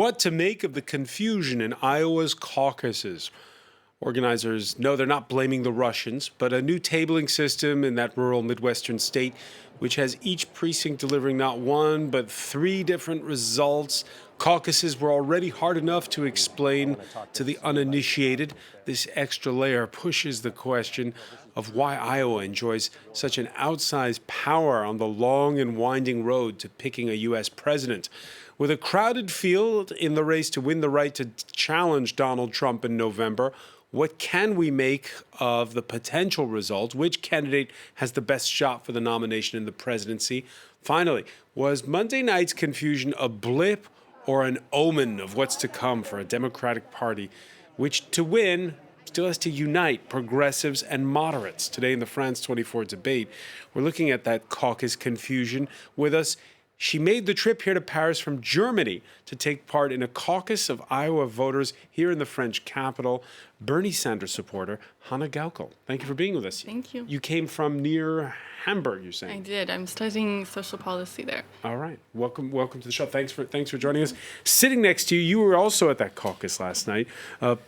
what to make of the confusion in Iowa's caucuses. Organizers know they're not blaming the Russians, but a new tabling system in that rural Midwestern state, which has each precinct delivering not one, but 3 different results. Caucuses were already hard enough to explain to the uninitiated. This extra layer pushes the question of why Iowa enjoys such an outsized power on the long and winding road to picking a U.S. president. With a crowded field in the race to win the right to challenge Donald Trump in November, what can we make of the potential result? Which candidate has the best shot for the nomination in the presidency? Finally, was Monday night's confusion a blip or an omen of what's to come for a Democratic Party, which to win still has to unite progressives and moderates? Today in the France 24 debate, we're looking at that caucus confusion. With us, she made the trip here to Paris from Germany to take part in a caucus of Iowa voters here in the French capital. Bernie Sanders supporter Hannah Gaukel. Thank you for being with us. Thank you. You came from near Hamburg, you're saying? I did. I'm studying social policy there. All right. Welcome to the show. Thanks for joining us. Sitting next to you, you were also at that caucus last night.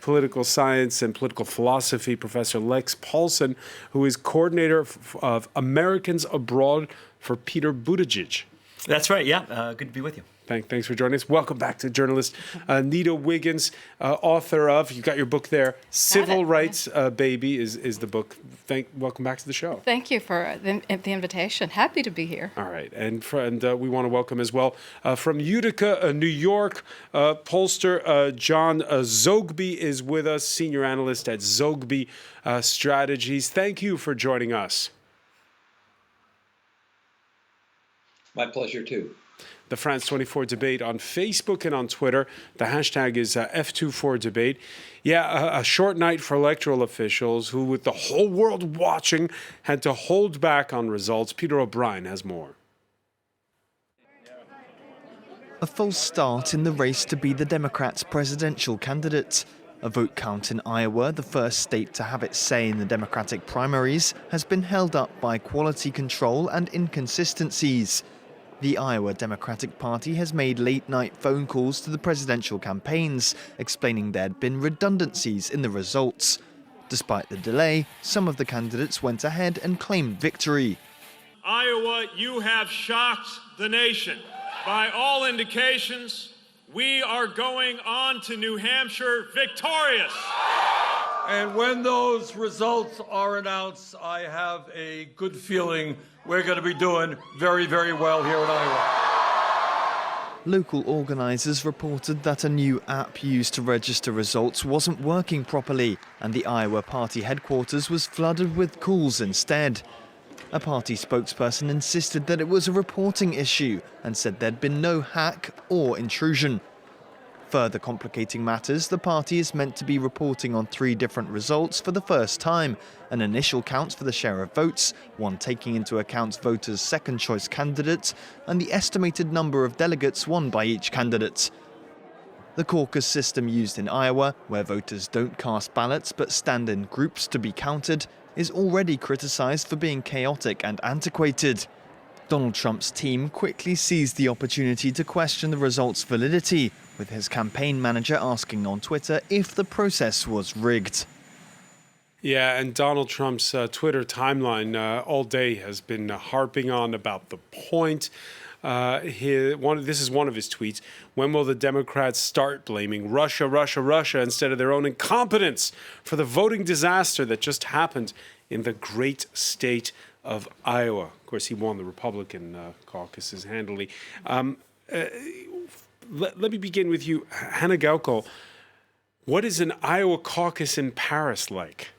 Political science and political philosophy professor Lex Paulson, who is coordinator of Americans Abroad for Peter Buttigieg. That's right. Yeah. Good to be with you. Thanks for joining us. Welcome back to journalist Nita Wiggins, author of, you got your book there, Civil Rights Baby is the book. Welcome back to the show. Thank you for the invitation. Happy to be here. All right. And we want to welcome as well from Utica, New York, pollster John Zogby is with us, senior analyst at Zogby Strategies. Thank you for joining us. My pleasure, too. The France 24 debate on Facebook and on Twitter. The hashtag is F24debate. Yeah, a short night for electoral officials who, with the whole world watching, had to hold back on results. Peter O'Brien has more. A false start in the race to be the Democrats' presidential candidate. A vote count in Iowa, the first state to have its say in the Democratic primaries, has been held up by quality control and inconsistencies. The Iowa Democratic Party has made late-night phone calls to the presidential campaigns, explaining there'd been redundancies in the results. Despite the delay, some of the candidates went ahead and claimed victory. Iowa, you have shocked the nation. By all indications, we are going on to New Hampshire victorious. And when those results are announced, I have a good feeling we're going to be doing very, very well here in Iowa. Local organisers reported that a new app used to register results wasn't working properly, and the Iowa party headquarters was flooded with calls instead. A party spokesperson insisted that it was a reporting issue and said there'd been no hack or intrusion. Further complicating matters, the party is meant to be reporting on 3 different results for the first time: an initial count for the share of votes, one taking into account voters' second-choice candidates, and the estimated number of delegates won by each candidate. The caucus system used in Iowa, where voters don't cast ballots but stand in groups to be counted, is already criticized for being chaotic and antiquated. Donald Trump's team quickly seized the opportunity to question the results' validity, with his campaign manager asking on Twitter if the process was rigged. Yeah, and Donald Trump's Twitter timeline all day has been harping on about the point. This is one of his tweets. When will the Democrats start blaming Russia, instead of their own incompetence for the voting disaster that just happened in the great state of Iowa? Of course, he won the Republican caucuses handily. Let me begin with you, Hannah Gaukel. What is an Iowa caucus in Paris like?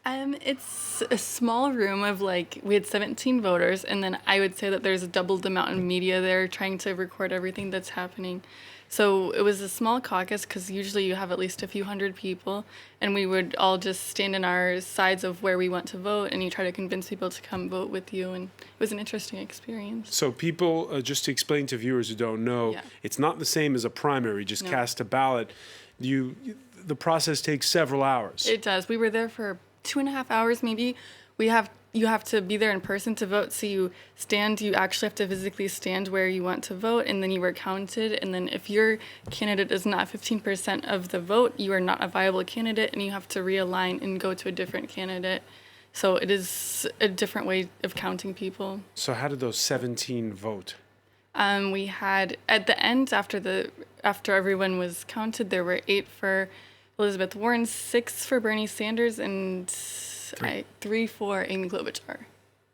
It's a small room of we had 17 voters, and then I would say that there's a doubled amount of media there trying to record everything that's happening. So it was a small caucus because usually you have at least a few hundred people, and we would all just stand in our sides of where we want to vote, and you try to convince people to come vote with you, and it was an interesting experience. So people, just to explain to viewers who don't know, It's not the same as a primary, just cast a ballot. The process takes several hours. It does. We were there for 2.5 hours maybe. We have you have to be there in person to vote. So you actually have to physically stand where you want to vote, and then you are counted. And then if your candidate is not 15% of the vote, you are not a viable candidate, and you have to realign and go to a different candidate. So it is a different way of counting people. So how did those 17 vote? We had, at the end, after everyone was counted, there were 8 for Elizabeth Warren, 6 for Bernie Sanders, and 3 for Amy Klobuchar.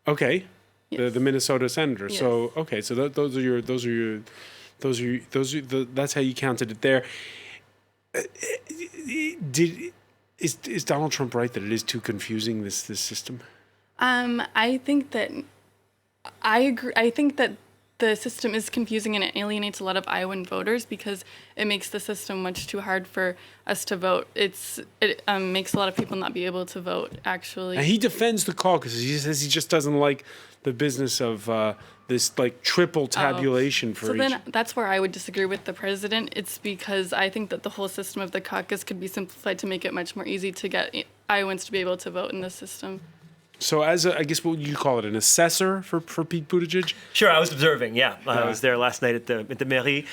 Okay, Yes. the Minnesota senator. Yes. So okay, so that's how you counted it there. Is Donald Trump right that it is too confusing, this system? I think that I agree. I think that the system is confusing and it alienates a lot of Iowan voters because it makes the system much too hard for us to vote. It makes a lot of people not be able to vote, actually. And he defends the caucuses. He says he just doesn't like the business of this like triple tabulation for so each. then that's where I would disagree with the president. It's because I think that the whole system of the caucus could be simplified to make it much more easy to get Iowans to be able to vote in the system. So as I guess what would you call it, an assessor for Pete Buttigieg? Sure, I was observing. Yeah, I was there last night at the mairie.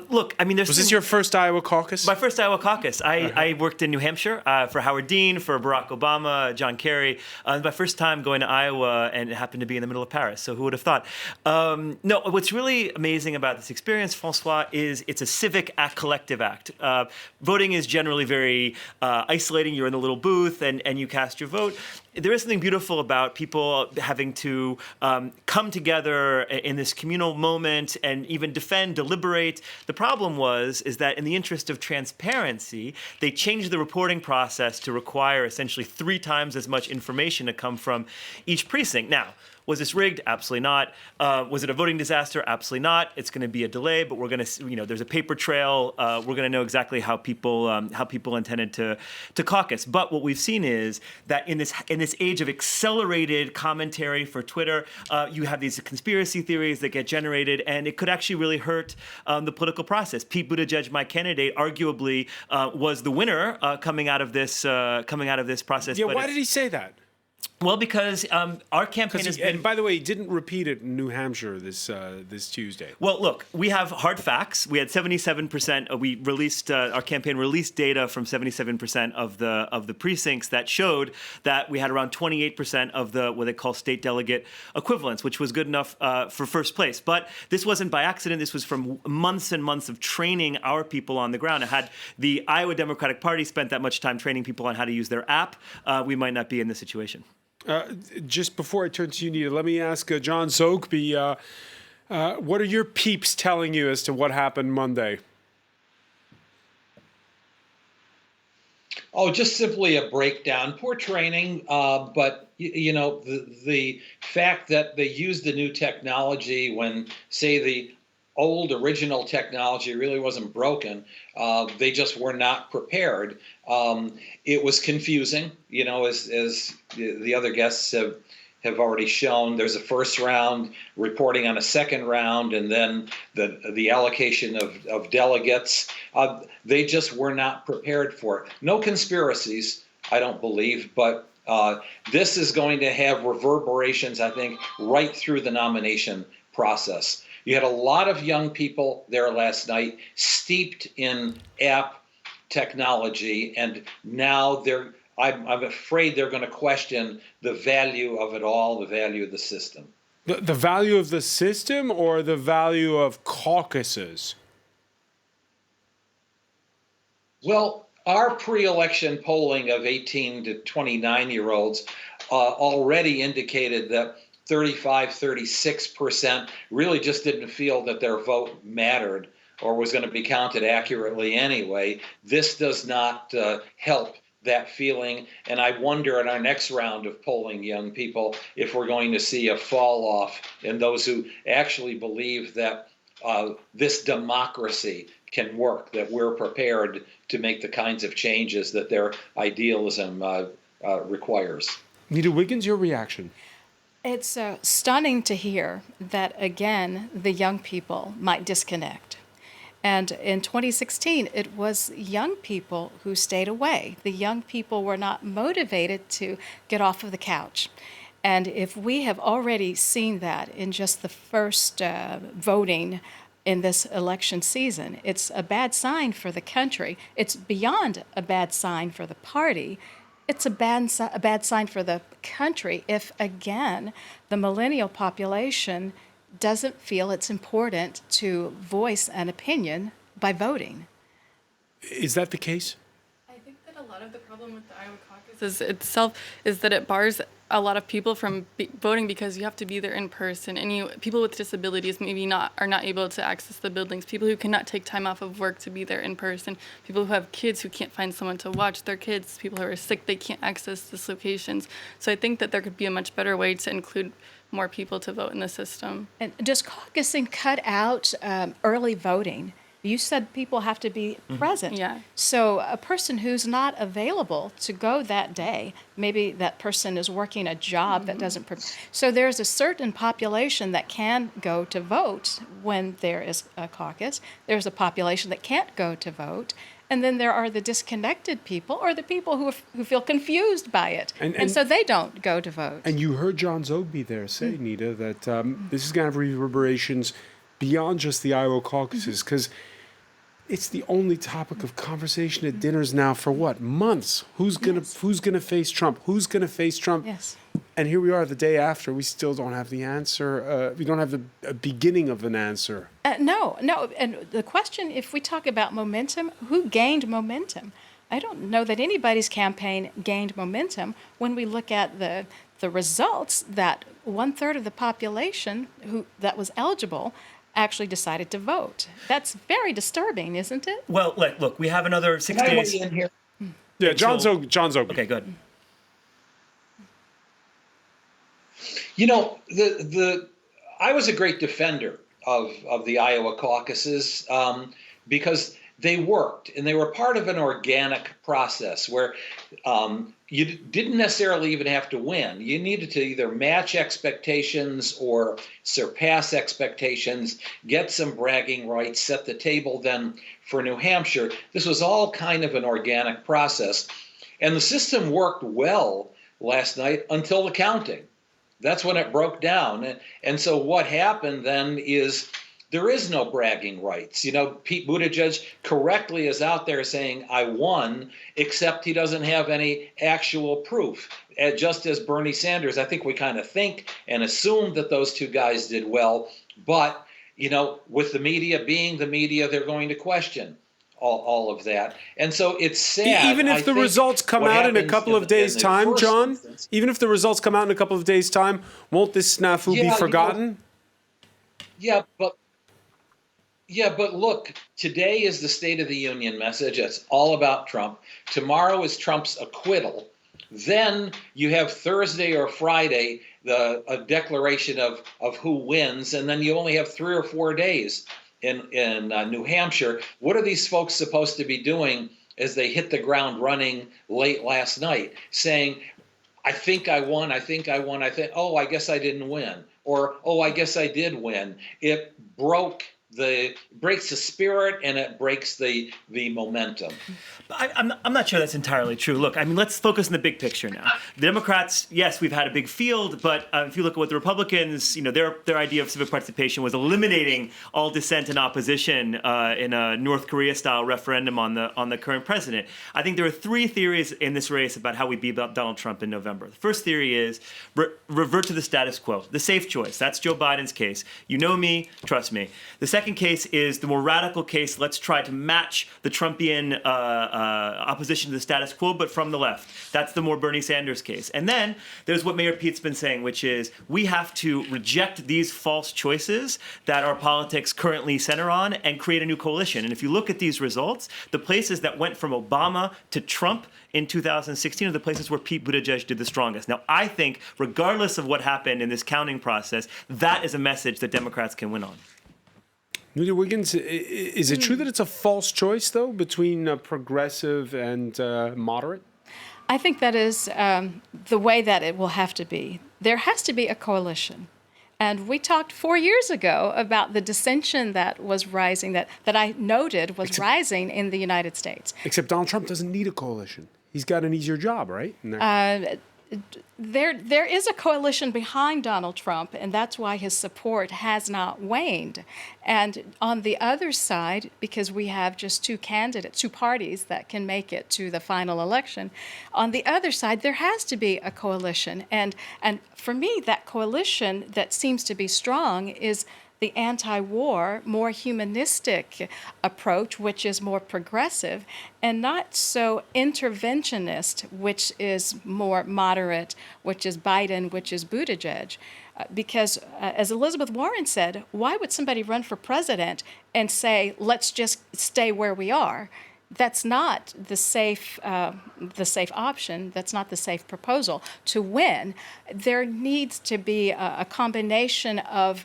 Look, I mean, Was this your first Iowa caucus? My first Iowa caucus. I worked in New Hampshire for Howard Dean, for Barack Obama, John Kerry. My first time going to Iowa, and it happened to be in the middle of Paris. So who would have thought? No, what's really amazing about this experience, Francois, is it's a civic act, collective act. Voting is generally very isolating. You're in the little booth and you cast your vote. There is something beautiful about people having to come together in this communal moment and even defend, deliberate. The problem is that in the interest of transparency, they changed the reporting process to require essentially 3 times as much information to come from each precinct. Now, was this rigged? Absolutely not. Was it a voting disaster? Absolutely not. It's going to be a delay, but we're going to, there's a paper trail. We're going to know exactly how people intended to caucus. But what we've seen is that in this age of accelerated commentary for Twitter, you have these conspiracy theories that get generated, and it could actually really hurt the political process. Pete Buttigieg, my candidate, arguably was the winner coming out of this process. Yeah, but why did he say that? Well, because our campaign has been... And by the way, he didn't repeat it in New Hampshire this Tuesday. Well, look, we have hard facts. We had 77%. We released our campaign released data from 77% of the precincts that showed that we had around 28% of the what they call state delegate equivalents, which was good enough for first place. But this wasn't by accident. This was from months and months of training our people on the ground. Had the Iowa Democratic Party spent that much time training people on how to use their app, we might not be in this situation. Just before I turn to you, Nita, let me ask John Zogby, what are your peeps telling you as to what happened Monday? Oh, just simply a breakdown. Poor training, but the fact that they used the new technology when, say, the old original technology really wasn't broken. They just were not prepared. It was confusing, as the other guests have already shown. There's a first round reporting on a second round, and then the allocation of delegates. They just were not prepared for it. No conspiracies, I don't believe, but this is going to have reverberations, I think, right through the nomination process. You had a lot of young people there last night steeped in app technology, and now I'm afraid they're going to question the value of it all, the value of the system. The value of the system or the value of caucuses? Well, our pre-election polling of 18 to 29-year-olds already indicated that 36% really just didn't feel that their vote mattered or was going to be counted accurately anyway. This does not help that feeling, and I wonder in our next round of polling young people if we're going to see a fall off in those who actually believe that this democracy can work, that we're prepared to make the kinds of changes that their idealism requires. Nita Wiggins, your reaction? It's stunning to hear that, again, the young people might disconnect. And in 2016, it was young people who stayed away. The young people were not motivated to get off of the couch. And if we have already seen that in just the first voting in this election season, it's a bad sign for the country. It's beyond a bad sign for the party. It's a bad sign for the country if, again, the millennial population doesn't feel it's important to voice an opinion by voting. Is that the case? I think that a lot of the problem with the Iowa caucus itself is that it bars a lot of people from voting because you have to be there in person, and people with disabilities maybe are not able to access the buildings. People who cannot take time off of work to be there in person. People who have kids who can't find someone to watch their kids. People who are sick, they can't access these locations. So I think that there could be a much better way to include more people to vote in the system. And does caucusing cut out early voting? You said people have to be present. Yeah. So a person who's not available to go that day, maybe that person is working a job that doesn't. So there's a certain population that can go to vote when there is a caucus. There's a population that can't go to vote. And then there are the disconnected people or the people who feel confused by it. And so they don't go to vote. And you heard John Zogby there say, Nita, that this is going to have reverberations beyond just the Iowa caucuses, because it's the only topic of conversation at dinners now for what, months? Who's gonna face Trump? Who's gonna face Trump? Yes. And here we are the day after. We still don't have the answer. We don't have the beginning of an answer. No. And the question, if we talk about momentum, who gained momentum? I don't know that anybody's campaign gained momentum when we look at the results that 1/3 of the population that was eligible actually decided to vote. That's very disturbing, isn't it? Well, look, we have another 6 Can I days. weigh in here? Yeah, John Zogby. Okay, good. You know, I was a great defender of the Iowa caucuses because they worked, and they were part of an organic process where you didn't necessarily even have to win. You needed to either match expectations or surpass expectations, get some bragging rights, set the table then for New Hampshire. This was all kind of an organic process. And the system worked well last night until the counting. That's when it broke down. And so what happened then is there is no bragging rights. You know, Pete Buttigieg correctly is out there saying, I won, except he doesn't have any actual proof. Just as Bernie Sanders, I think we kind of think and assume that those two guys did well. But, you know, with the media being the media, they're going to question all of that. And so it's sad. Even if the results come out in a couple of days' time, John, even if the results come out in a couple of days' time, won't this snafu be forgotten? Yeah, but look, today is the State of the Union message. It's all about Trump. Tomorrow is Trump's acquittal. Then you have Thursday or Friday, a declaration of who wins, and then you only have 3 or 4 days in New Hampshire. What are these folks supposed to be doing as they hit the ground running late last night, saying, I think I won, oh, I guess I didn't win, or, oh, I guess I did win. It breaks the spirit, and it breaks the momentum. I'm not sure that's entirely true. Look, I mean, let's focus on the big picture now. The Democrats, yes, we've had a big field, but if you look at what the Republicans, you know, their idea of civic participation was eliminating all dissent and opposition in a North Korea-style referendum on the current president. I think there are 3 theories in this race about how we beat Donald Trump in November. The first theory is revert to the status quo, the safe choice. That's Joe Biden's case. You know me, trust me. The second case is the more radical case. Let's try to match the Trumpian opposition to the status quo, but from the left. That's the more Bernie Sanders case. And then there's what Mayor Pete's been saying, which is we have to reject these false choices that our politics currently center on and create a new coalition. And if you look at these results, the places that went from Obama to Trump in 2016 are the places where Pete Buttigieg did the strongest. Now, I think, regardless of what happened in this counting process, that is a message that Democrats can win on. Nita Wiggins, is it true that it's a false choice, though, between progressive and moderate? I think that is the way that it will have to be. There has to be a coalition. And we talked 4 years ago about the dissension that was rising, that I noted was rising in the United States. Except Donald Trump doesn't need a coalition. He's got an easier job, right? there is a coalition behind Donald Trump, and that's why his support has not waned. And on the other side, because we have just two parties that can make it to the final election, on the other side, there has to be a coalition. And for me, that coalition that seems to be strong is the anti-war, more humanistic approach, which is more progressive, and not so interventionist, which is more moderate, which is Biden, which is Buttigieg. Because as Elizabeth Warren said, why would somebody run for president and say, let's just stay where we are? That's not the safe option. That's not the safe proposal. To win, there needs to be a combination of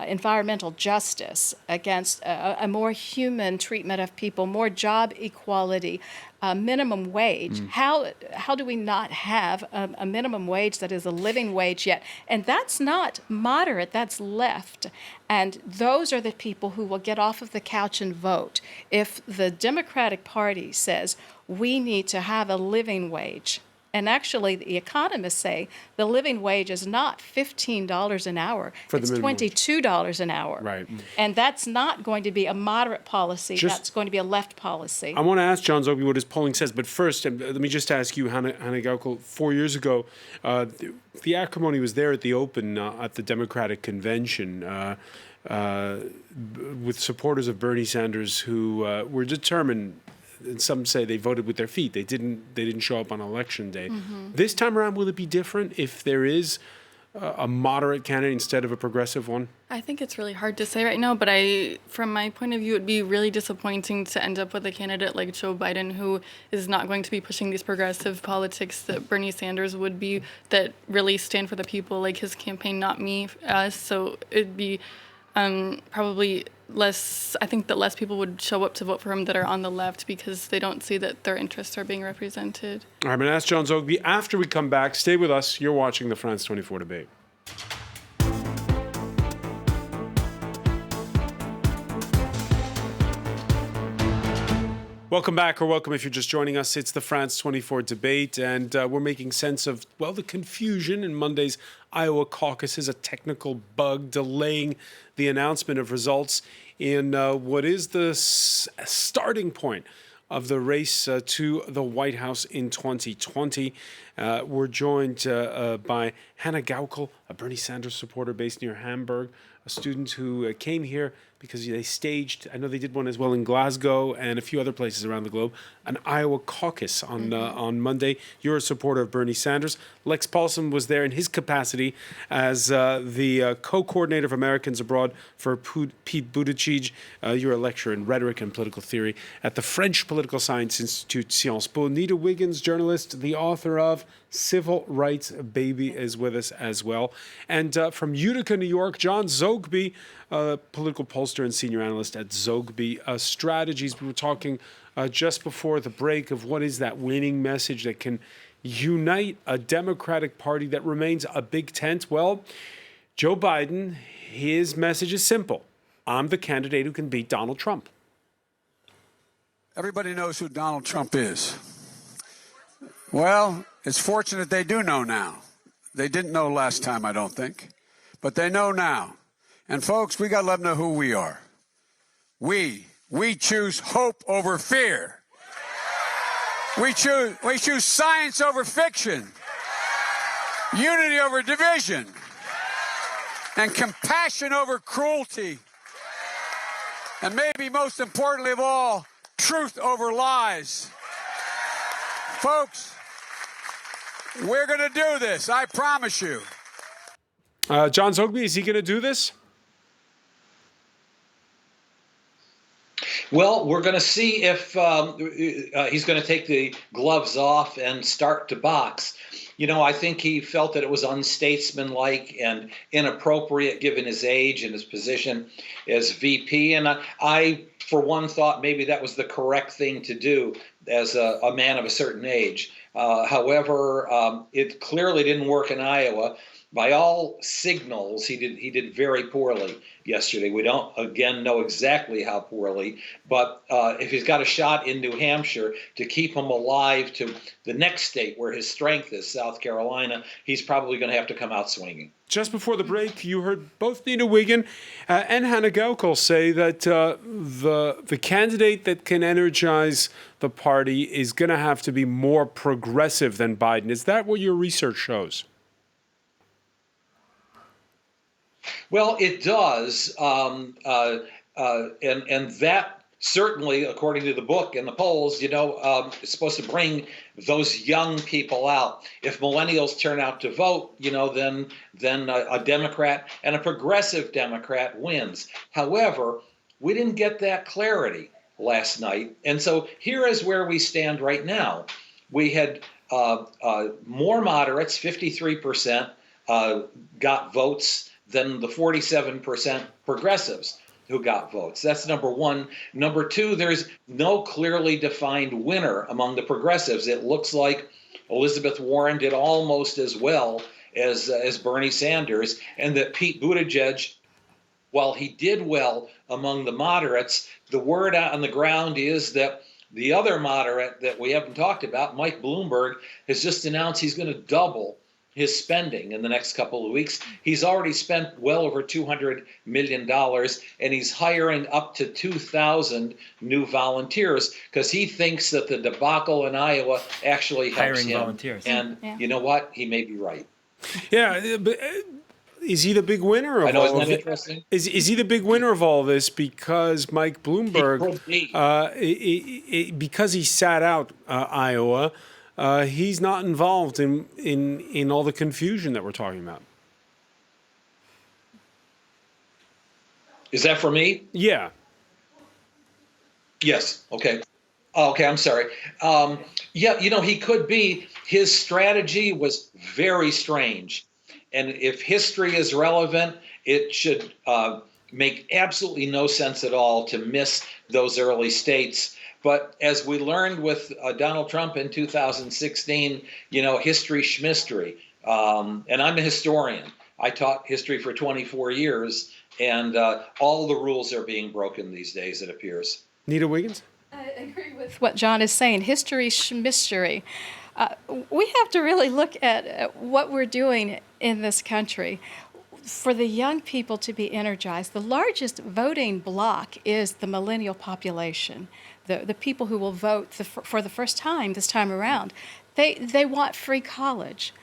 environmental justice against a more human treatment of people, more job equality, minimum wage. How do we not have a minimum wage that is a living wage yet? And that's not moderate, that's left. And those are the people who will get off of the couch and vote. If the Democratic Party says we need to have a living wage, and actually the economists say the living wage is not $15 an hour, it's $22 an hour. Right. And that's not going to be a moderate policy, that's going to be a left policy. I want to ask John Zogby what his polling says, but first, let me just ask you, Hannah Gaukel, 4 years ago, the acrimony was there at the open at the Democratic convention with supporters of Bernie Sanders who were determined. And some say they voted with their feet. They didn't show up on election day. This time around, will it be different if there is a moderate candidate instead of a progressive one? I think it's really hard to say right now, but from my point of view, it'd be really disappointing to end up with a candidate like Joe Biden, who is not going to be pushing these progressive politics that Bernie Sanders would be, that really stand for the people, like his campaign, not me, us. So it'd be probably less, I think that less people would show up to vote for him that are on the left because they don't see that their interests are being represented. All right, I'm going to ask John Zogby after we come back. Stay with us. You're watching the France 24 debate. Welcome back, or welcome if you're just joining us. It's the France 24 debate, and we're making sense of, well, the confusion in Monday's Iowa caucuses, a technical bug delaying the announcement of results in what is the starting point of the race to the White House in 2020. We're joined by Hannah Gaukel, a Bernie Sanders supporter based near Hamburg, a student who came here because they staged, I know they did one as well in Glasgow and a few other places around the globe, an Iowa caucus on Monday. You're a supporter of Bernie Sanders. Lex Paulson was there in his capacity as the co-coordinator of Americans Abroad for Pete Buttigieg. You're a lecturer in rhetoric and political theory at the French Political Science Institute, Sciences Po. Nita Wiggins, journalist, the author of Civil Rights Baby, is with us as well. And from Utica, New York, John Zogby, political pollster and senior analyst at Zogby Strategies. We were talking just before the break of what is that winning message that can unite a Democratic Party that remains a big tent. Well, Joe Biden, his message is simple. I'm the candidate who can beat Donald Trump. Everybody knows who Donald Trump is. Well, it's fortunate they do know now. They didn't know last time, I don't think, but they know now. And folks, we got to let them know who we are. We choose hope over fear. We choose science over fiction, unity over division, and compassion over cruelty. And maybe most importantly of all, truth over lies. Folks, we're going to do this, I promise you. John Zogby, is he going to do this? Well, we're going to see if he's going to take the gloves off and start to box. You know, I think he felt that it was unstatesmanlike and inappropriate given his age and his position as VP. And I, for one, thought maybe that was the correct thing to do as a man of a certain age. However, it clearly didn't work in Iowa. by all signals, he did very poorly yesterday. We don't, again, know exactly how poorly, but if he's got a shot in New Hampshire to keep him alive to the next state where his strength is, South Carolina, he's probably going to have to come out swinging. Just before the break, you heard both Nina Wiggin and Hannah Gaukel say that the candidate that can energize the party is going to have to be more progressive than Biden. Is that what your research shows? Well, it does, and that certainly, according to the book and the polls, is supposed to bring those young people out. If millennials turn out to vote, then a Democrat and a progressive Democrat wins. However, we didn't get that clarity last night, and so here is where we stand right now. We had more moderates, 53%, got votes than the 47% progressives who got votes. That's number one. Number two, there's no clearly defined winner among the progressives. It looks like Elizabeth Warren did almost as well as Bernie Sanders, and that Pete Buttigieg, while he did well among the moderates, the word out on the ground is that the other moderate that we haven't talked about, Mike Bloomberg, has just announced he's going to double his spending in the next couple of weeks. He's already spent well over $200 million, and he's hiring up to 2,000 new volunteers because he thinks that the debacle in Iowa actually helps him. Volunteers. And you know what? He may be right. Yeah, but is he the big winner of all of it? Is he the big winner of all this because Mike Bloomberg, because he sat out Iowa, he's not involved in all the confusion that we're talking about? Is that for me? Yeah. Yes. Okay. Okay, I'm sorry. Yeah, he could be. His strategy was very strange. And if history is relevant, it should make absolutely no sense at all to miss those early states. But as we learned with Donald Trump in 2016, history schmistery. And I'm a historian. I taught history for 24 years, and all the rules are being broken these days, it appears. Nita Wiggins? I agree with what John is saying. History schmistery. We have to really look at what we're doing in this country. For the young people to be energized, the largest voting bloc is the millennial population, the people who will vote for the first time this time around. They want free college.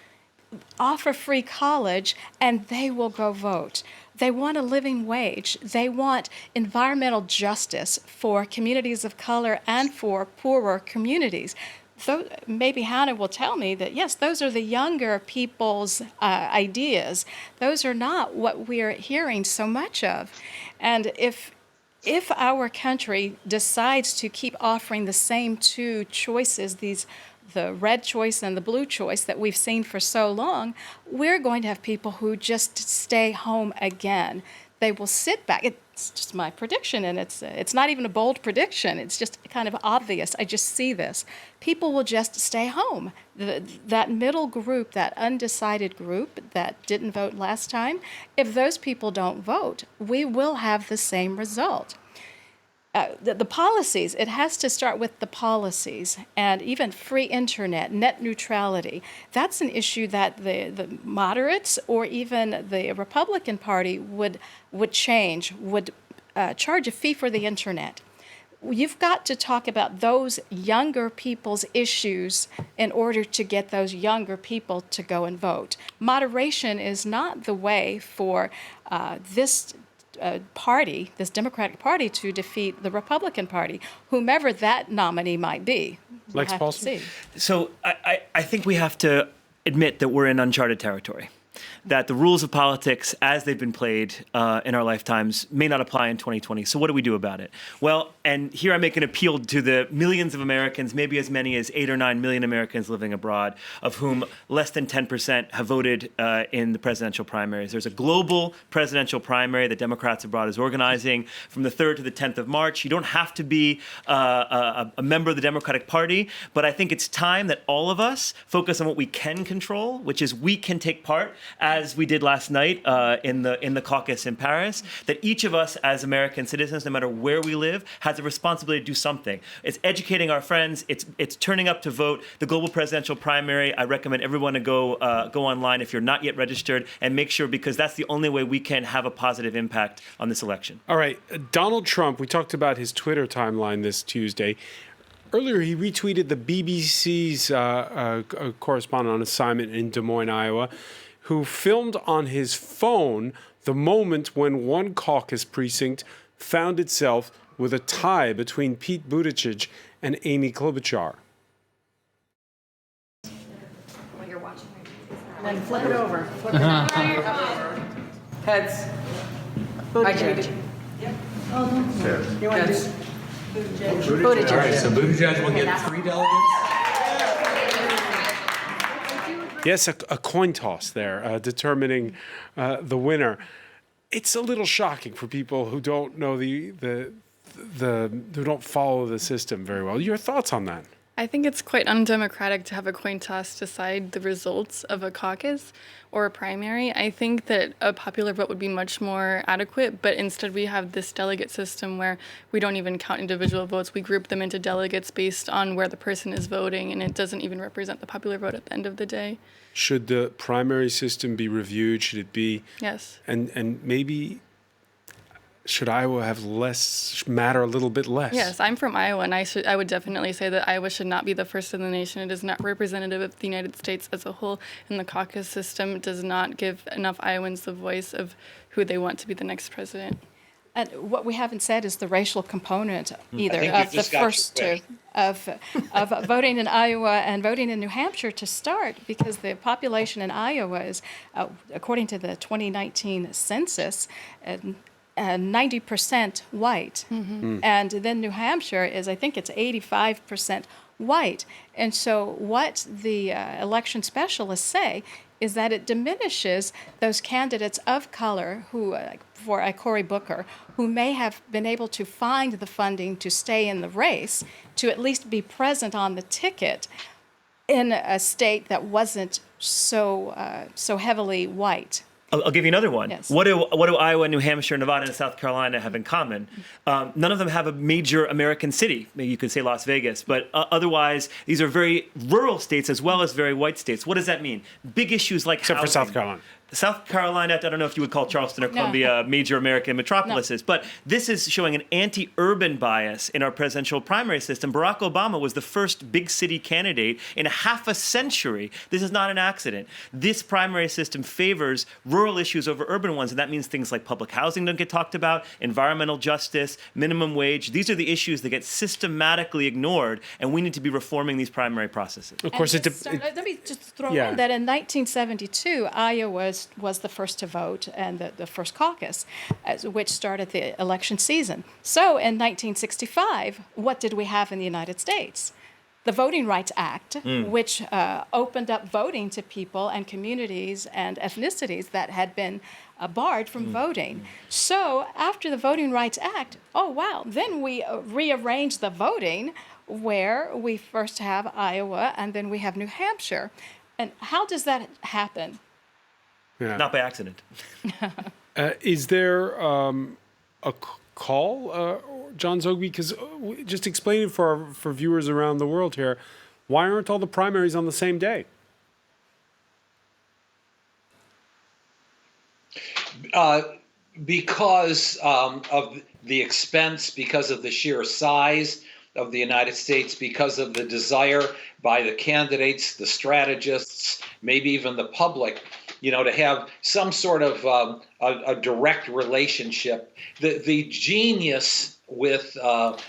Offer free college, and they will go vote. They want a living wage. They want environmental justice for communities of color and for poorer communities. So maybe Hannah will tell me that, yes, those are the younger people's ideas. Those are not what we're hearing so much of. And if our country decides to keep offering the same two choices, the red choice and the blue choice that we've seen for so long, we're going to have people who just stay home again. They will sit back. It's just my prediction, and it's not even a bold prediction. It's just kind of obvious. I just see this. People will just stay home. That middle group, that undecided group that didn't vote last time, if those people don't vote, we will have the same result. The policies, it has to start with the policies, and even free internet, net neutrality. That's an issue that the moderates or even the Republican Party would change, would charge a fee for the internet. You've got to talk about those younger people's issues in order to get those younger people to go and vote. Moderation is not the way for this party, this Democratic Party, to defeat the Republican Party, whomever that nominee might be. Lex Paulson? So I think we have to admit that we're in uncharted territory, that the rules of politics as they've been played in our lifetimes may not apply in 2020. So what do we do about it? Well, and here I make an appeal to the millions of Americans, maybe as many as 8 or 9 million Americans living abroad, of whom less than 10% have voted in the presidential primaries. There's a global presidential primary that Democrats abroad is organizing from the 3rd to the 10th of March. You don't have to be a member of the Democratic Party, but I think it's time that all of us focus on what we can control, which is we can take part as we did last night in the caucus in Paris, that each of us as American citizens, no matter where we live, has a responsibility to do something. It's educating our friends. It's turning up to vote. The global presidential primary, I recommend everyone to go online if you're not yet registered and make sure, because that's the only way we can have a positive impact on this election. All right, Donald Trump, we talked about his Twitter timeline this Tuesday. Earlier, he retweeted the BBC's correspondent on assignment in Des Moines, Iowa, who filmed on his phone the moment when one caucus precinct found itself with a tie between Pete Buttigieg and Amy Klobuchar. Then flip it over. Flip it over. Heads. Buttigieg. You want to do Buttigieg. All right, so Buttigieg will get 3 delegates. Yes, a coin toss there, determining the winner. It's a little shocking for people who don't know who don't follow the system very well. Your thoughts on that? I think it's quite undemocratic to have a coin toss decide the results of a caucus or a primary. I think that a popular vote would be much more adequate, but instead we have this delegate system where we don't even count individual votes. We group them into delegates based on where the person is voting, and it doesn't even represent the popular vote at the end of the day. Should the primary system be reviewed? Should it be? Yes. And maybe should Iowa have matter a little bit less? Yes, I'm from Iowa, and I would definitely say that Iowa should not be the first in the nation. It is not representative of the United States as a whole, and the caucus system does not give enough Iowans the voice of who they want to be the next president. And what we haven't said is the racial component either of the first two of voting in Iowa and voting in New Hampshire to start, because the population in Iowa is, according to the 2019 census, 90% white. Mm-hmm. And then New Hampshire is, I think it's 85% white. And so what the election specialists say is that it diminishes those candidates of color who, for Cory Booker, who may have been able to find the funding to stay in the race, to at least be present on the ticket in a state that wasn't so heavily white. I'll give you another one. Yes. What do Iowa, New Hampshire, Nevada, and South Carolina have in common? None of them have a major American city. Maybe you could say Las Vegas, but otherwise, these are very rural states as well as very white states. What does that mean? Big issues like Except housing. for South Carolina. South Carolina, I don't know if you would call Charleston or Columbia major American metropolises, but this is showing an anti-urban bias in our presidential primary system. Barack Obama was the first big city candidate in half a century. This is not an accident. This primary system favors rural issues over urban ones, and that means things like public housing don't get talked about, environmental justice, minimum wage. These are the issues that get systematically ignored, and we need to be reforming these primary processes. Of course, let me just throw in that in 1972, Iowa was the first to vote and the first caucus, which started the election season. So in 1965, what did we have in the United States? The Voting Rights Act, which opened up voting to people and communities and ethnicities that had been barred from voting. So after the Voting Rights Act, then we rearranged the voting, where we first have Iowa and then we have New Hampshire. And how does that happen? Yeah. Not by accident. Is there a call, John Zogby? Because just explain it for viewers around the world here. Why aren't all the primaries on the same day? Because of the expense, because of the sheer size of the United States, because of the desire by the candidates, the strategists, maybe even the public, to have some sort of a direct relationship. The genius with,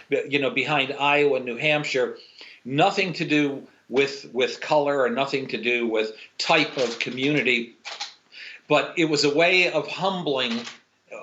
behind Iowa and New Hampshire, nothing to do with color or nothing to do with type of community, but it was a way of humbling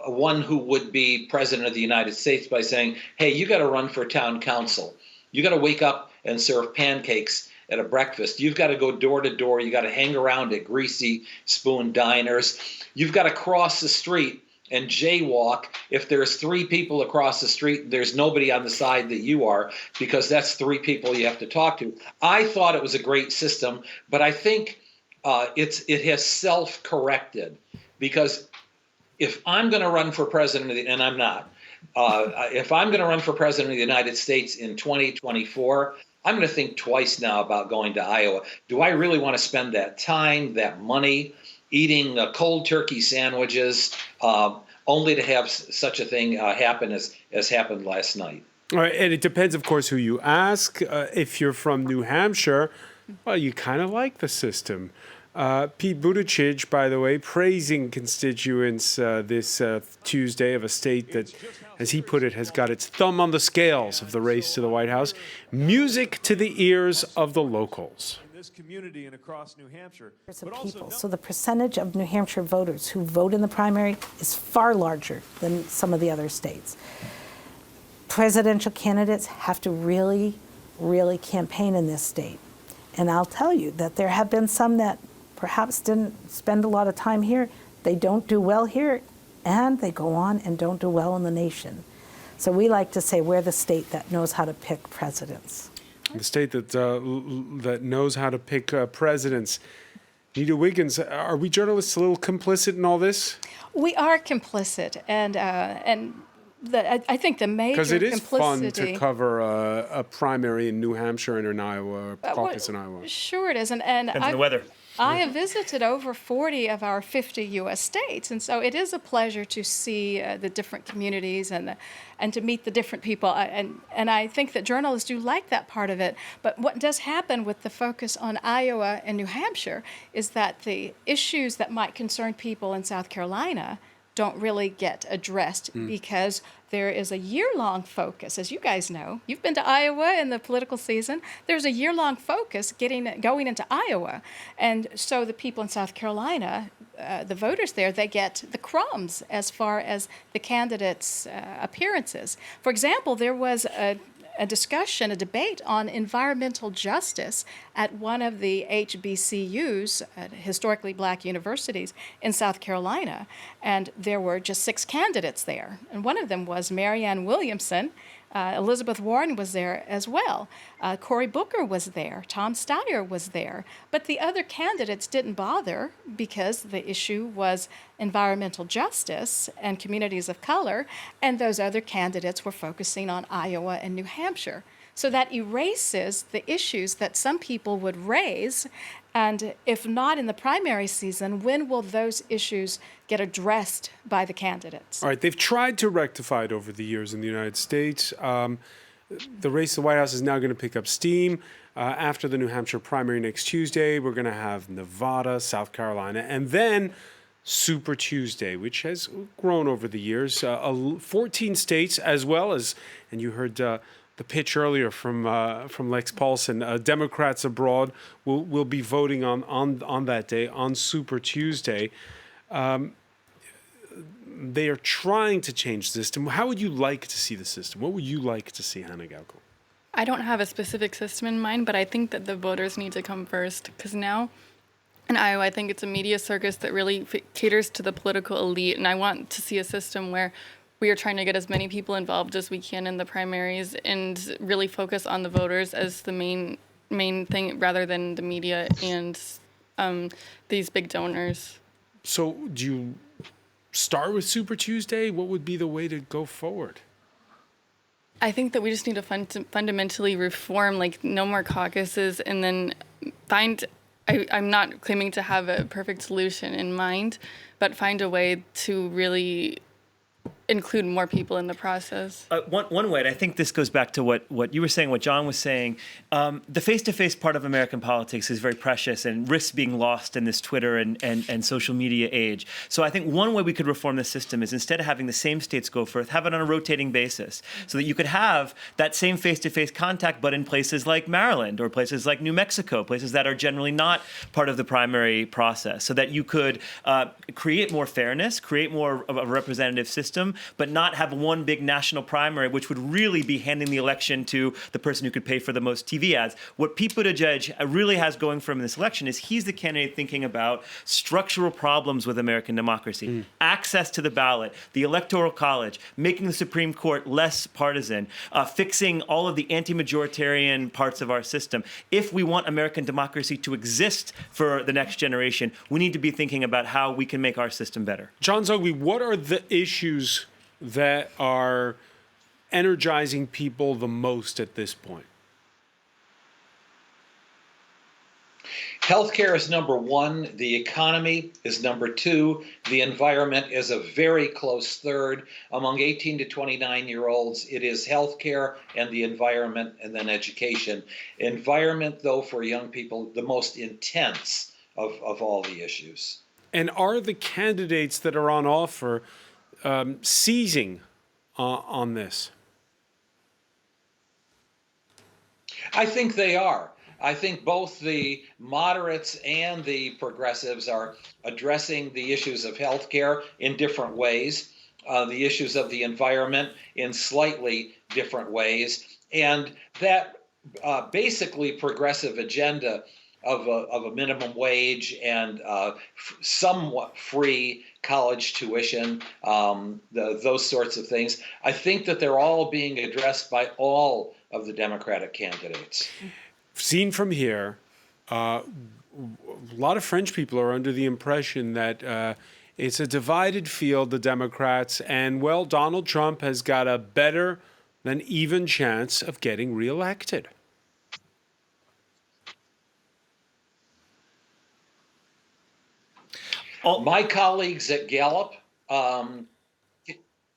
one who would be president of the United States by saying, hey, you got to run for town council. You got to wake up and serve pancakes at a breakfast. You've got to go door to door. You got to hang around at greasy spoon diners. You've got to cross the street and jaywalk if there's 3 people across the street. There's nobody on the side that you are, because that's 3 people you have to talk to. I thought it was a great system, but I think it has self-corrected, because if I'm going to run for president, and I'm not, if I'm going to run for president of the United States in 2024, I'm going to think twice now about going to Iowa. Do I really want to spend that time, that money, eating cold turkey sandwiches, only to have such a thing happen as happened last night? All right, and it depends, of course, who you ask. If you're from New Hampshire, well, you kind of like the system. Pete Buttigieg, by the way, praising constituents this Tuesday of a state that, as he put it, has got its thumb on the scales of the race to the White House. Music to the ears of the locals. In this community and across New Hampshire. People. So the percentage of New Hampshire voters who vote in the primary is far larger than some of the other states. Presidential candidates have to really, really campaign in this state. And I'll tell you that there have been some that perhaps didn't spend a lot of time here. They don't do well here, and they go on and don't do well in the nation. So we like to say we're the state that knows how to pick presidents. The state that knows how to pick presidents. Nita Wiggins, are we journalists a little complicit in all this? We are complicit, and I think the major Because it is fun complicity. to cover a primary in New Hampshire and in Iowa, or caucus in Iowa. Sure it is, and Depends on the weather. I have visited over 40 of our 50 U.S. states, and so it is a pleasure to see the different communities and to meet the different people. And I think that journalists do like that part of it. But what does happen with the focus on Iowa and New Hampshire is that the issues that might concern people in South Carolina don't really get addressed because there is a year-long focus. As you guys know, you've been to Iowa in the political season. There's a year-long focus going into Iowa. And so the people in South Carolina, the voters there, they get the crumbs as far as the candidates' appearances. For example, there was a discussion, a debate on environmental justice at one of the HBCUs, historically black universities in South Carolina. And there were just 6 candidates there. And one of them was Marianne Williamson. Elizabeth Warren was there as well. Cory Booker was there. Tom Steyer was there. But the other candidates didn't bother because the issue was environmental justice and communities of color, and those other candidates were focusing on Iowa and New Hampshire. So that erases the issues that some people would raise, and if not in the primary season, when will those issues get addressed by the candidates? All right, they've tried to rectify it over the years in the United States. The race to the White House is now going to pick up steam. After the New Hampshire primary next Tuesday, we're going to have Nevada, South Carolina, and then Super Tuesday, which has grown over the years. 14 states as well as, and you heard the pitch earlier from Lex Paulson, Democrats abroad will be voting on that day, on Super Tuesday. They are trying to change the system. How would you like to see the system? What would you like to see, Hannah Gaukel? I don't have a specific system in mind, but I think that the voters need to come first, because now in Iowa, I think it's a media circus that really caters to the political elite, and I want to see a system where we are trying to get as many people involved as we can in the primaries and really focus on the voters as the main thing rather than the media and these big donors. So do you start with Super Tuesday? What would be the way to go forward? I think that we just need to fundamentally reform, like no more caucuses, and then I'm not claiming to have a perfect solution in mind, but find a way to really include more people in the process. One way, and I think this goes back to what you were saying, what John was saying, the face-to-face part of American politics is very precious and risks being lost in this Twitter and social media age. So I think one way we could reform the system is instead of having the same states go first, have it on a rotating basis so that you could have that same face-to-face contact, but in places like Maryland or places like New Mexico, places that are generally not part of the primary process, so that you could create more fairness, create more of a representative system, system, but not have one big national primary, which would really be handing the election to the person who could pay for the most TV ads. What Pete Buttigieg really has going for him in this election is he's the candidate thinking about structural problems with American democracy, access to the ballot, the Electoral College, making the Supreme Court less partisan, fixing all of the anti-majoritarian parts of our system. If we want American democracy to exist for the next generation, we need to be thinking about how we can make our system better. John Zogby, what are the issues that are energizing people the most at this point? Healthcare is number one. The economy is number two. The environment is a very close third. Among 18 to 29-year-olds, it is healthcare and the environment and then education. Environment, though, for young people, the most intense of all the issues. And are the candidates that are on offer seizing on this? I think they are. I think both the moderates and the progressives are addressing the issues of healthcare in different ways, the issues of the environment in slightly different ways, and that basically progressive agenda of a minimum wage and somewhat free college tuition, those sorts of things. I think that they're all being addressed by all of the Democratic candidates. Seen from here, a lot of French people are under the impression that it's a divided field, the Democrats, and, well, Donald Trump has got a better than even chance of getting reelected. My colleagues at Gallup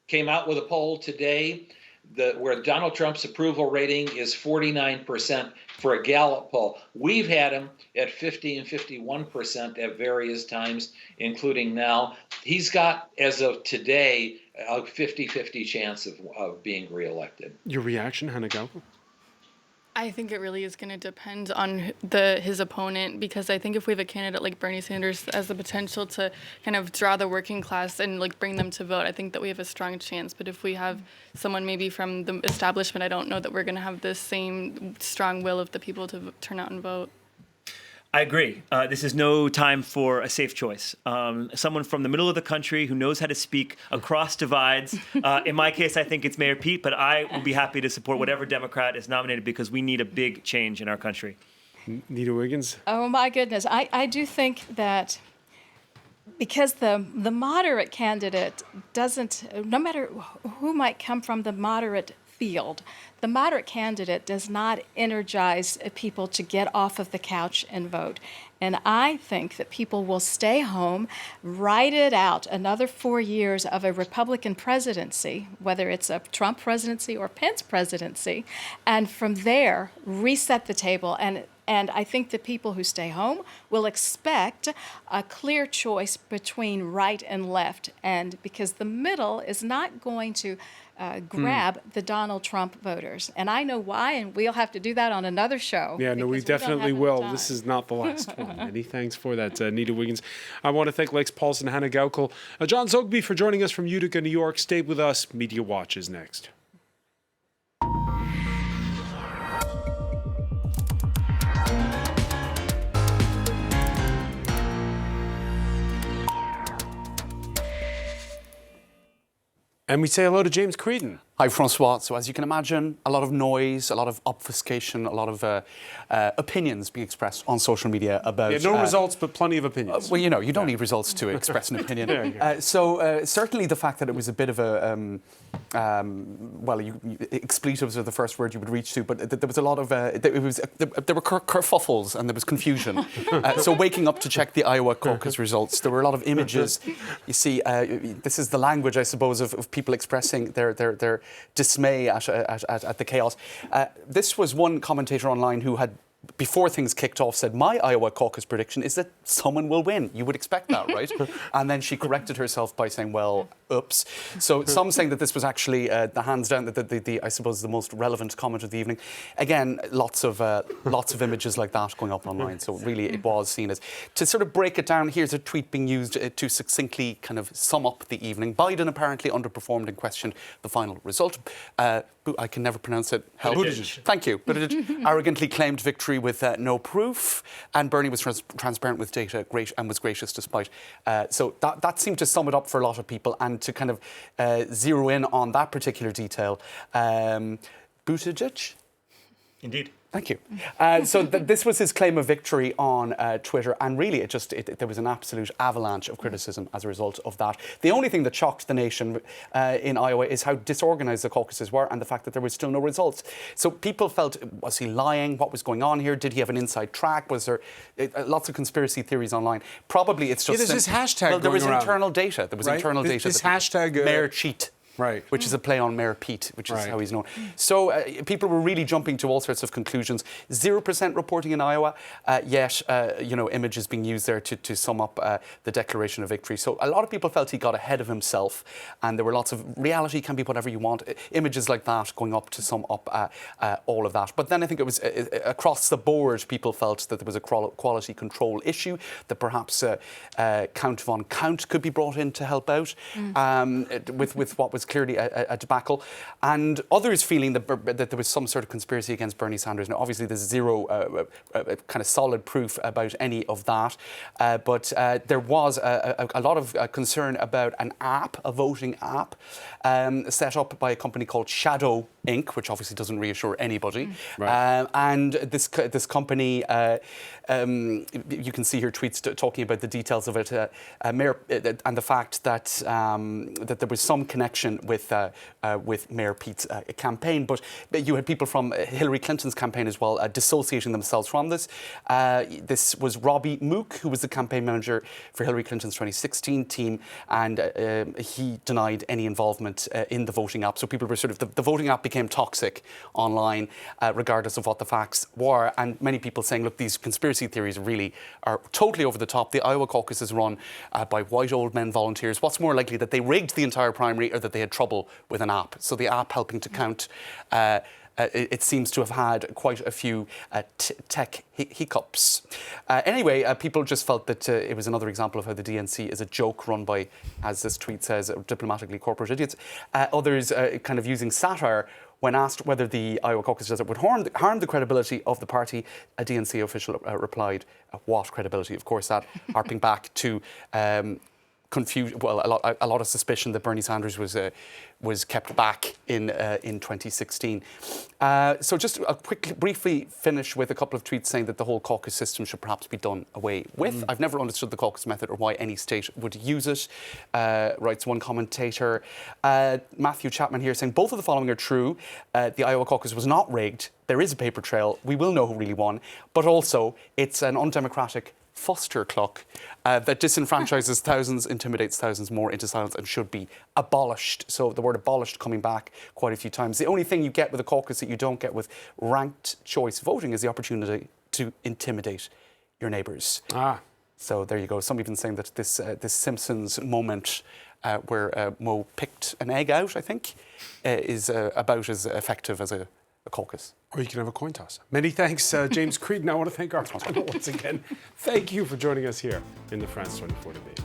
came out with a poll today where Donald Trump's approval rating is 49% for a Gallup poll. We've had him at 50 and 51% at various times, including now. He's got, as of today, a 50-50 chance of being reelected. Your reaction, Hannah Gaukel? I think it really is going to depend on his opponent, because I think if we have a candidate like Bernie Sanders has the potential to kind of draw the working class and like bring them to vote, I think that we have a strong chance. But if we have someone maybe from the establishment, I don't know that we're going to have the same strong will of the people to turn out and vote. I agree. This is no time for a safe choice. Someone from the middle of the country who knows how to speak across divides. In my case, I think it's Mayor Pete, but I will be happy to support whatever Democrat is nominated because we need a big change in our country. Nita Wiggins? Oh, my goodness. I do think that because the moderate candidate doesn't, no matter who might come from the moderate field, the moderate candidate does not energize people to get off of the couch and vote. And I think that people will stay home, ride it out another 4 years of a Republican presidency, whether it's a Trump presidency or Pence presidency, and from there reset the table. And I think the people who stay home will expect a clear choice between right and left, and because the middle is not going to grab the Donald Trump voters. And I know why, and we'll have to do that on another show. Yeah, no, we definitely will. This is not the last one. Many thanks for that, Nita Wiggins. I want to thank Lex Paulson, Hannah Gaukel, John Zogby for joining us from Utica, New York. Stay with us. Media Watch is next. And we say hello to James Creedon. Hi, Francois. So as you can imagine, a lot of noise, a lot of obfuscation, a lot of opinions being expressed on social media about... Yeah, no results, but plenty of opinions. Well, you know, you don't need results to express an opinion. So certainly the fact that it was a bit of a... expletives are the first word you would reach to, but there was a lot of... there were kerfuffles and there was confusion. So waking up to check the Iowa caucus results, there were a lot of images. You see, this is the language, I suppose, of people expressing their dismay at the chaos. This was one commentator online who had before things kicked off, said, my Iowa caucus prediction is that someone will win. You would expect that, right? And then she corrected herself by saying, well, oops. So some saying that this was actually the hands down, the I suppose, the most relevant comment of the evening. Again, lots of images like that going up online. So really it was seen as, to sort of break it down, here's a tweet being used to succinctly kind of sum up the evening. Biden apparently underperformed and questioned the final result. I can never pronounce it. Help. Buttigieg. Thank you. Buttigieg arrogantly claimed victory with no proof, and Bernie was transparent with data and was gracious despite. So that seemed to sum it up for a lot of people, and to kind of zero in on that particular detail. Buttigieg? Indeed. Thank you. So this was his claim of victory on Twitter, and really there was an absolute avalanche of criticism as a result of that. The only thing that shocked the nation in Iowa is how disorganised the caucuses were, and the fact that there was still no results. So people felt, was he lying? What was going on here? Did he have an inside track? Was there lots of conspiracy theories online? Probably it's just... there's this hashtag well, there was going around. internal data. There was internal data. This hashtag... Mayor cheat. Right. Which is a play on Mayor Pete, which is how he's known. So people were really jumping to all sorts of conclusions. 0% reporting in Iowa, yet, images being used there to sum up the declaration of victory. So a lot of people felt he got ahead of himself, and there were lots of reality can be whatever you want, images like that going up to sum up all of that. But then I think it was across the board, people felt that there was a quality control issue, that perhaps count von count could be brought in to help out with what was clearly a debacle, and others feeling that there was some sort of conspiracy against Bernie Sanders. Now, obviously, there's zero kind of solid proof about any of that, but there was a lot of concern about an app, a voting app, set up by a company called Shadow Inc., which obviously doesn't reassure anybody. And this company, you can see here tweets talking about the details of it, and the fact that that there was some connection with Mayor Pete's campaign, but you had people from Hillary Clinton's campaign as well dissociating themselves from this. This was Robbie Mook, who was the campaign manager for Hillary Clinton's 2016 team, and he denied any involvement in the voting app. So people were sort of, the voting app became toxic online, regardless of what the facts were, and many people saying, look, these conspiracy theories really are totally over the top. The Iowa caucus is run by white old men volunteers. What's more likely, that they rigged the entire primary or that they had trouble with an app? So the app helping to count, it seems to have had quite a few tech hiccups. Anyway, people just felt that it was another example of how the DNC is a joke run by, as this tweet says, diplomatically corporate idiots. Others kind of using satire. When asked whether the Iowa caucus result would harm the credibility of the party, a DNC official replied, what credibility? Of course, that harping back to confusion. Well, a lot of suspicion that Bernie Sanders was kept back in 2016. So just briefly finish with a couple of tweets saying that the whole caucus system should perhaps be done away with. I've never understood the caucus method or why any state would use it, writes one commentator. Matthew Chapman here saying both of the following are true. The Iowa caucus was not rigged. There is a paper trail. We will know who really won. But also, it's an undemocratic Foster clock that disenfranchises thousands, intimidates thousands more into silence, and should be abolished. So the word abolished coming back quite a few times. The only thing you get with a caucus that you don't get with ranked choice voting is the opportunity to intimidate your neighbours. So there you go. Some even saying that this Simpsons moment where Mo picked an egg out, I think, is about as effective as a caucus. Or you can have a coin toss. Many thanks, James Creedon. I want to thank our panel once again. Thank you for joining us here in the France 24 debate.